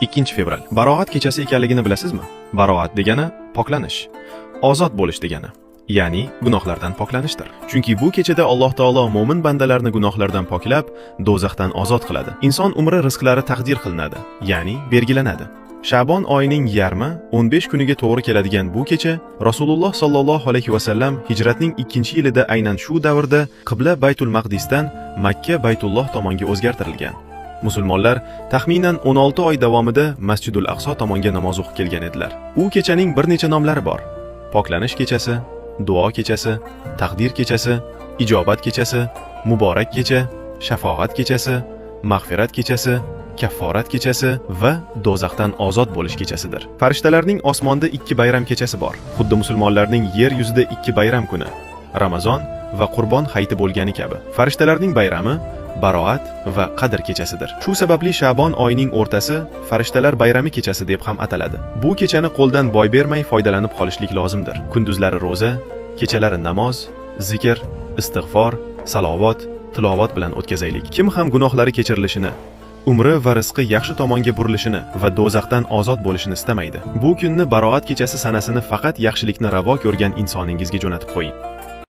2 fevral. Baroat kechasi ekanligini bilasizmi? Baroat degani poklanish, ozod bo'lish degani. Ya'ni gunohlardan poklanishdir. Chunki bu kechada Alloh taolo mo'min bandalarni gunohlardan poklab, do'zaxdan ozod qiladi. Inson umri rizqlari taqdir qilinadi, ya'ni belgilanadi. Sha'bon oyining yarmi 15 kuniga to'g'ri keladigan bu kecha Rasululloh sallallohu alayhi va sallam hijratning 2-yilida aynan shu davrda qibla Baytul Maqdisdan Makka Baytulloh tomonga o'zgartirilgan. Musulmonlar taxminan 16 oy davomida Masjidul Aqso tomonga namoz o'qib kelgan edilar. U kechaning bir necha nomlari bor. Poklanish kechasi, duo kechasi, taqdir kechasi, ijobat kechasi, muborak kecha, shafoat kechasi, mag'firat kechasi, kafforat kechasi va do'zaxdan ozod bo'lish kechasidir. Farishtalarning osmonda 2 bayram kechasi bor. Xuddi musulmonlarning yer yuzida 2 bayram kuni, Ramazon va Qurbon hayiti bo'lgani kabi. Farishtalarning bayrami Baroat va Qadr kechasidir. Shu sababli Sha'bon oyining o'rtasi farishtalar bayrami kechasi deb ham ataladi. Bu kechani qo'ldan boy bermay foydalanib qolishlik lozimdir. Kunduzlari roza, kechalari namoz, zikr, istig'for, salovat, tilovat bilan o'tkazaylik. Kim ham gunohlari kechirilishini, umri va rizqi yaxshi tomonga burilishini va do'zaxdan ozod bo'lishini istamaydi. Bu kunni Baroat kechasi sanasini faqat yaxshilikni ravo ko'rgan insoningizga jo'natib qo'ying.